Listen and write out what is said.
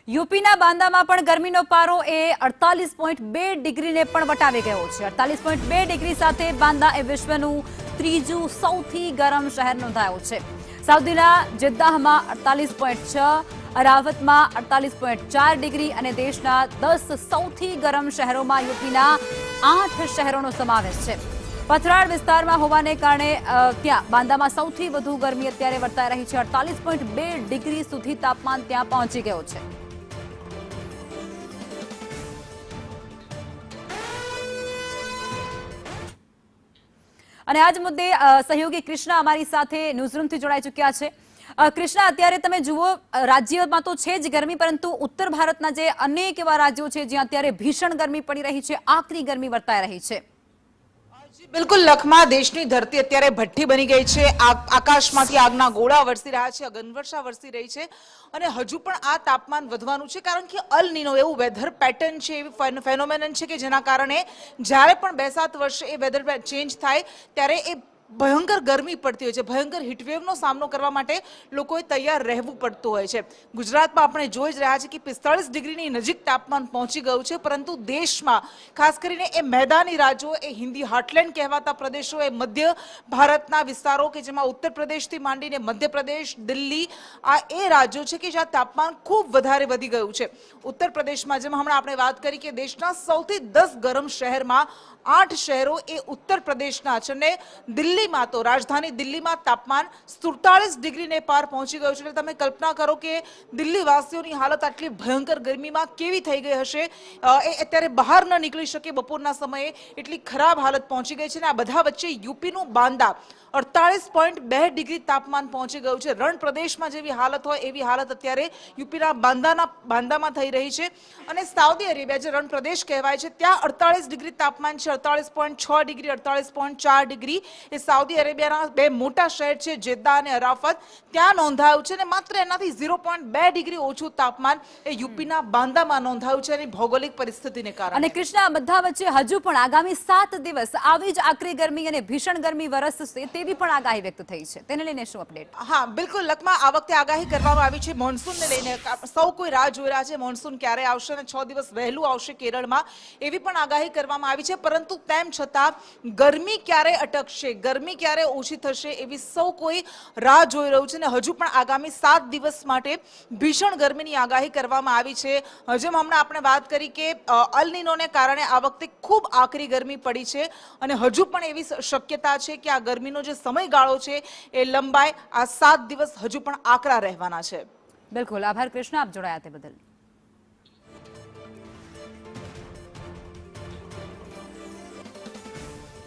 યુપીના બાંદામાં પણ ગરમીનો પારો એ 48.2 ડિગ્રીને પણ વટાવી ગયો છે। 48.2 ડિગ્રી સાથે બાંદા એ વિશ્વનું ત્રીજું સૌથી ગરમ શહેર નોંધાયું છે। સાઉદીના જિદ્દાહમાં 48.6, અરાવતમાં 48.4 ડિગ્રી અને દેશના 10 સૌથી ગરમ શહેરોમાં યુપીના 8 શહેરોનો સમાવેશ છે। પથરાળ વિસ્તારમાં હોવાને કારણે ત્યાં બાંદામાં સૌથી વધુ ગરમી અત્યારે વર્તાઈ રહી છે। 48.2 ડિગ્રી સુધી તાપમાન ત્યાં પહોંચી ગયો છે। અને આજ મુદ્દે સહયોગી કૃષ્ણા અમારી સાથે ન્યૂઝરૂમથી જોડાઈ ચૂક્યા છે। કૃષ્ણા, અત્યારે તમે જુઓ, રાજ્યમાં તો છે જ ગરમી, પરંતુ ઉત્તર ભારતના જે અનેક એવા રાજ્યો છે જ્યાં અત્યારે ભીષણ ગરમી પડી રહી છે, આકરી ગરમી વર્તાઈ રહી છે। બિલકુલ લખમા, દેશની ધરતી અત્યારે ભઠ્ઠી બની ગઈ છે। આકાશમાંથી આગના ગોળા વરસી રહ્યા છે, અગનવર્ષા વરસી રહી છે અને હજુ પણ આ તાપમાન વધવાનું છે, કારણ કે અલ નીનો એવું વેધર પેટર્ન છે, એવી ફેનોમેનન છે કે જેના કારણે જ્યારે પણ 2-7 વર્ષે એ વેધર ચેન્જ થાય ત્યારે એ ભયંકર ગરમી પડતી હોય છે। ભયંકર હીટવેવનો સામનો કરવા માટે લોકોએ તૈયાર રહેવું પડતું હોય છે। ગુજરાતમાં આપણે જોઈ જ રહ્યા છીએ કે 45 ડિગ્રીની નજીક તાપમાન પહોંચી ગયું છે, પરંતુ દેશમાં ખાસ કરીને એ મેદાની રાજ્યો, એ હિન્દી હાર્ટલેન્ડ કહેવાતા પ્રદેશો, એ મધ્ય ભારતના વિસ્તારો કે જેમાં ઉત્તર પ્રદેશથી માંડીને મધ્યપ્રદેશ, દિલ્હી, આ એ રાજ્યો છે કે જ્યાં તાપમાન ખૂબ વધારે વધી ગયું છે। ઉત્તર પ્રદેશમાં, જેમાં હમણાં આપણે વાત કરી કે દેશના સૌથી 10 ગરમ શહેરમાં 8 શહેરો એ ઉત્તર પ્રદેશના છે અને દિલ્હીમાં તો રાજધાની દિલ્હીમાં તાપમાન 47 ડિગ્રીને પાર પહોંચી ગયું છે। એટલે તમે કલ્પના કરો કે દિલ્હીવાસીઓની હાલત આટલી ભયંકર ગરમીમાં કેવી થઈ ગઈ હશે। એ અત્યારે બહાર ન નીકળી શકે બપોરના સમયે, એટલી ખરાબ હાલત પહોંચી ગઈ છે। અને આ બધા વચ્ચે યુપીનું બાંદા 48.2 ડિગ્રી તાપમાન પહોંચી ગયું છે। રણ પ્રદેશમાં જેવી હાલત હોય એવી હાલત અત્યારે યુપીના બાંદામાં થઈ રહી છે। અને સાઉદી અરેબિયા, જે રણ પ્રદેશ કહેવાય છે, ત્યાં 48 ડિગ્રી તાપમાન છે। 48.6 ડિગ્રી, 48.4 ડિગ્રી એ સાઉદી અરેબિયાના બે મોટા શહેર છે, જેદ્દા અને અરાફત, ત્યાં નોંધાયું છે। અને માત્ર એનાથી 0.2 ડિગ્રી ઓછું તાપમાન એ યુપીના બાંદામાં નોંધાયું છે એની ભૌગોલિક પરિસ્થિતિને કારણે। અને કૃષ્ણા, બધા વચ્ચે હજુ પણ આગામી 7 દિવસ આવી જ આકરી ગરમી અને ભીષણ ગરમી વરસશે તેવી પણ આગાહી વ્યક્ત થઈ છે। તેને લઈને શું અપડેટ? હા, બિલકુલ લખમા, આ વખતે આગાહી કરવામાં આવી છે મોન્સૂનને લઈને। સૌ કોઈ રાહ જોઈ રહ્યા છે મોન્સૂન ક્યારે આવશે અને 6 દિવસ વહેલું આવશે કેરળમાં, એવી પણ આગાહી કરવામાં આવી છે। પરંતુ તેમ છતાં ગરમી ક્યારે અટકશે, ગરમી ક્યારે ઓછી થશે, એવી સૌ કોઈ રાહ જોઈ રહ્યું છે અને હજુ પણ આગામી 7 દિવસ માટે ભીષણ ગરમીની આગાહી કરવામાં આવી છે। જેમ હમણાં આપણે વાત કરી કે અલ નીનોને કારણે આ વખતે ખૂબ આકરી ગરમી પડી છે અને હજુ પણ એવી શક્યતા છે કે આ ગરમીનો જે સમયગાળો છે એ લંબાઈ, આ 7 દિવસ હજુ પણ આકરા રહેવાના છે। બિલકુલ, આભાર કૃષ્ણા, આપ જોડાયા તે બદલ।